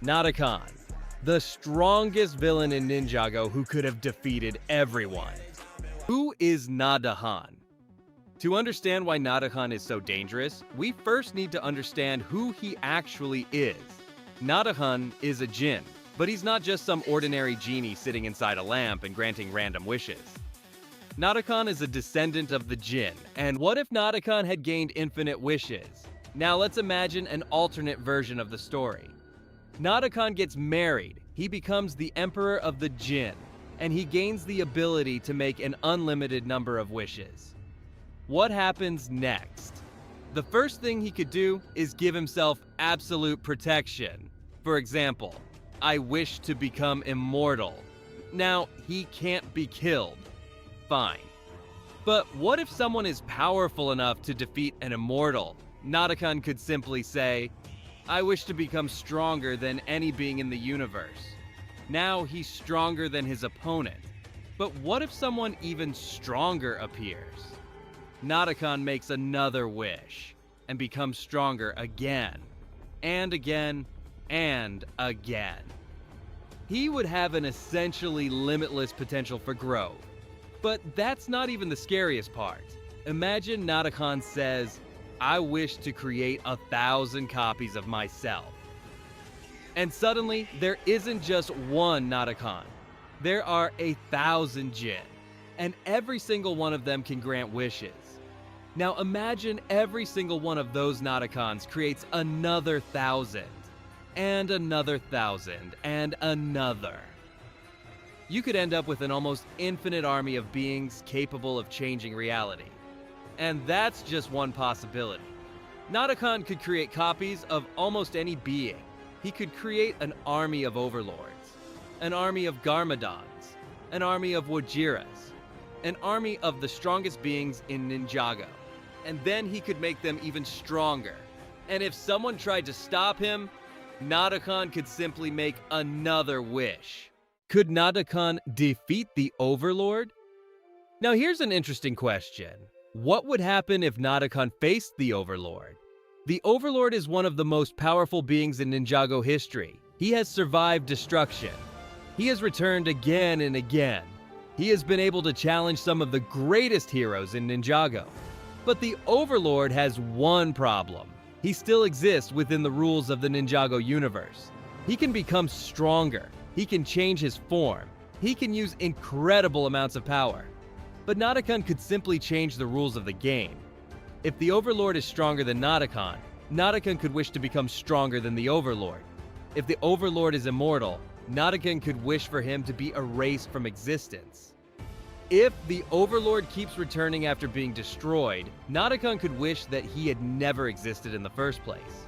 Nadakhan, the strongest villain in Ninjago who could have defeated everyone. Who is Nadakhan? To understand why Nadakhan is so dangerous, we first need to understand who he actually is. Nadakhan is a djinn, but he's not just some ordinary genie sitting inside a lamp and granting random wishes. Nadakhan is a descendant of the jinn, and what if Nadakhan had gained infinite wishes? Now let's imagine an alternate version of the story. Nadakhan gets married, he becomes the emperor of the jinn, and he gains the ability to make an unlimited number of wishes. What happens next? The first thing he could do is give himself absolute protection. For example, I wish to become immortal. Now, he can't be killed. Fine. But what if someone is powerful enough to defeat an immortal? Nadakhan could simply say, I wish to become stronger than any being in the universe. Now he's stronger than his opponent. But what if someone even stronger appears? Nadakhan makes another wish and becomes stronger again, and again, and again. He would have an essentially limitless potential for growth. But that's not even the scariest part. Imagine Nadakhan says, I wish to create 1,000 copies of myself. And suddenly, there isn't just one Nadakhan. There are 1,000 jinn, and every single one of them can grant wishes. Now imagine every single one of those Nadakhans creates another 1,000, and another 1,000, and another. You could end up with an almost infinite army of beings capable of changing reality. And that's just one possibility. Nadakhan could create copies of almost any being. He could create an army of overlords, an army of Garmadons, an army of Wajiras, an army of the strongest beings in Ninjago. And then he could make them even stronger. And if someone tried to stop him, Nadakhan could simply make another wish. Could Nadakhan defeat the Overlord? Now here's an interesting question. What would happen if Nadakhan faced the Overlord? The Overlord is one of the most powerful beings in Ninjago history. He has survived destruction. He has returned again and again. He has been able to challenge some of the greatest heroes in Ninjago. But the Overlord has one problem. He still exists within the rules of the Ninjago universe. He can become stronger. He can change his form. He can use incredible amounts of power. But Nadakhan could simply change the rules of the game. If the Overlord is stronger than Nadakhan, Nadakhan could wish to become stronger than the Overlord. If the Overlord is immortal, Nadakhan could wish for him to be erased from existence. If the Overlord keeps returning after being destroyed, Nadakhan could wish that he had never existed in the first place.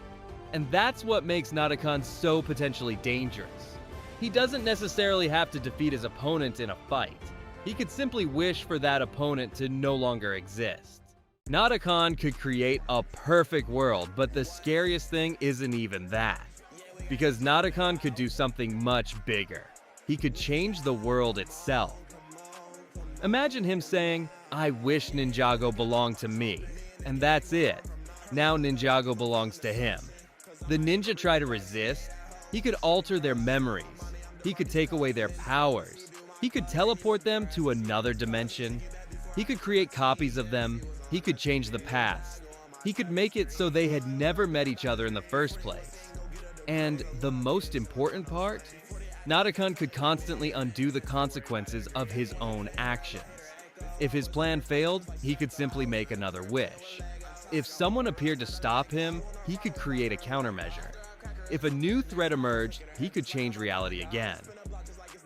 And that's what makes Nadakhan so potentially dangerous. He doesn't necessarily have to defeat his opponent in a fight. He could simply wish for that opponent to no longer exist. Nadakhan could create a perfect world, but the scariest thing isn't even that. Because Nadakhan could do something much bigger. He could change the world itself. Imagine him saying, I wish Ninjago belonged to me. And that's it. Now Ninjago belongs to him. The ninja try to resist. He could alter their memories. He could take away their powers. He could teleport them to another dimension. He could create copies of them. He could change the past. He could make it so they had never met each other in the first place. And the most important part? Nadakhan could constantly undo the consequences of his own actions. If his plan failed, he could simply make another wish. If someone appeared to stop him, he could create a countermeasure. If a new threat emerged, he could change reality again.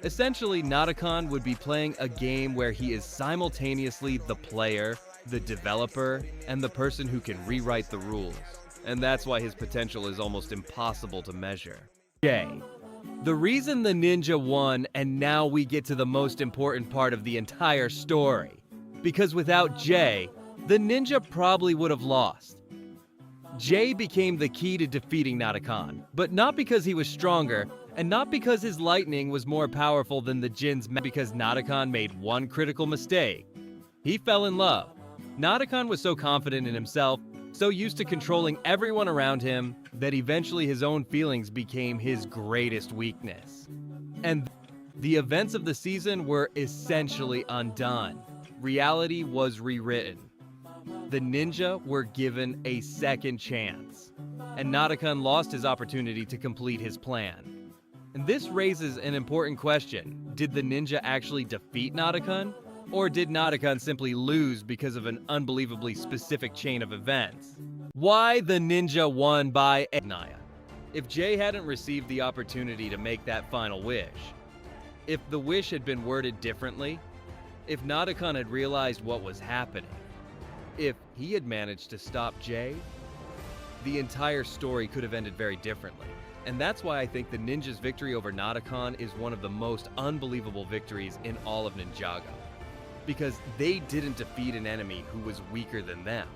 Essentially, Nadakhan would be playing a game where he is simultaneously the player, the developer, and the person who can rewrite the rules. And that's why his potential is almost impossible to measure. J. The reason the ninja won, and now we get to the most important part of the entire story. Because without Jay, the ninja probably would have lost. Jay became the key to defeating Nadakhan, but not because he was stronger, and not because his lightning was more powerful than the Jin's, because Nadakhan made one critical mistake. He fell in love. Nadakhan was so confident in himself, So used to controlling everyone around him that eventually his own feelings became his greatest weakness. And the events of the season were essentially undone. Reality was rewritten. The ninja were given a second chance, and Nadakhan lost his opportunity to complete his plan. And this raises an important question. Did the ninja actually defeat Nadakhan? Or did Nadakhan simply lose because of an unbelievably specific chain of events? Why the ninja won by Naya? If Jay hadn't received the opportunity to make that final wish, if the wish had been worded differently, if Nadakhan had realized what was happening, if he had managed to stop Jay, the entire story could have ended very differently. And that's why I think the ninja's victory over Nadakhan is one of the most unbelievable victories in all of Ninjago. Because they didn't defeat an enemy who was weaker than them.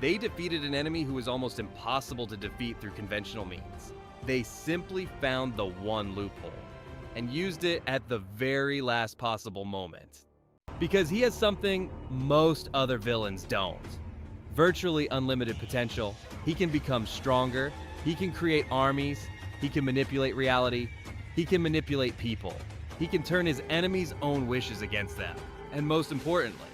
They defeated an enemy who was almost impossible to defeat through conventional means. They simply found the one loophole and used it at the very last possible moment. Because he has something most other villains don't. Virtually unlimited potential. He can become stronger. He can create armies. He can manipulate reality. He can manipulate people. He can turn his enemies' own wishes against them. And most importantly,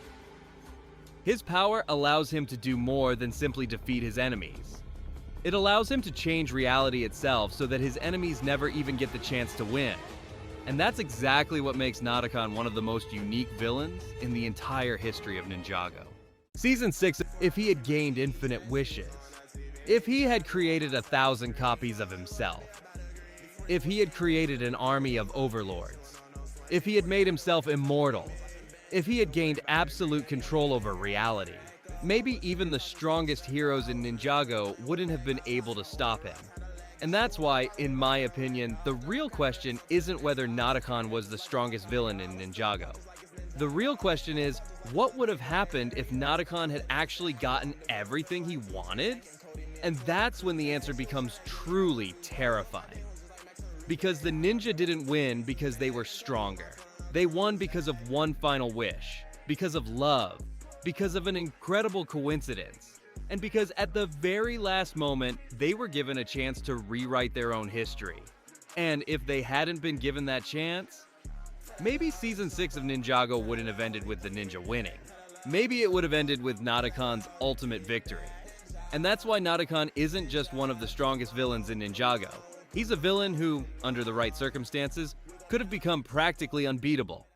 his power allows him to do more than simply defeat his enemies. It allows him to change reality itself so that his enemies never even get the chance to win. And that's exactly what makes Nadakhan one of the most unique villains in the entire history of Ninjago. Season 6, if he had gained infinite wishes, if he had created 1,000 copies of himself, if he had created an army of overlords, if he had made himself immortal, if he had gained absolute control over reality, maybe even the strongest heroes in Ninjago wouldn't have been able to stop him. And that's why, in my opinion, the real question isn't whether Nadakhan was the strongest villain in Ninjago. The real question is, what would have happened if Nadakhan had actually gotten everything he wanted? And that's when the answer becomes truly terrifying. Because the ninja didn't win because they were stronger. They won because of one final wish, because of love, because of an incredible coincidence, and because at the very last moment, they were given a chance to rewrite their own history. And if they hadn't been given that chance, maybe Season 6 of Ninjago wouldn't have ended with the ninja winning. Maybe it would have ended with Nadakhan's ultimate victory. And that's why Nadakhan isn't just one of the strongest villains in Ninjago. He's a villain who, under the right circumstances, could have become practically unbeatable.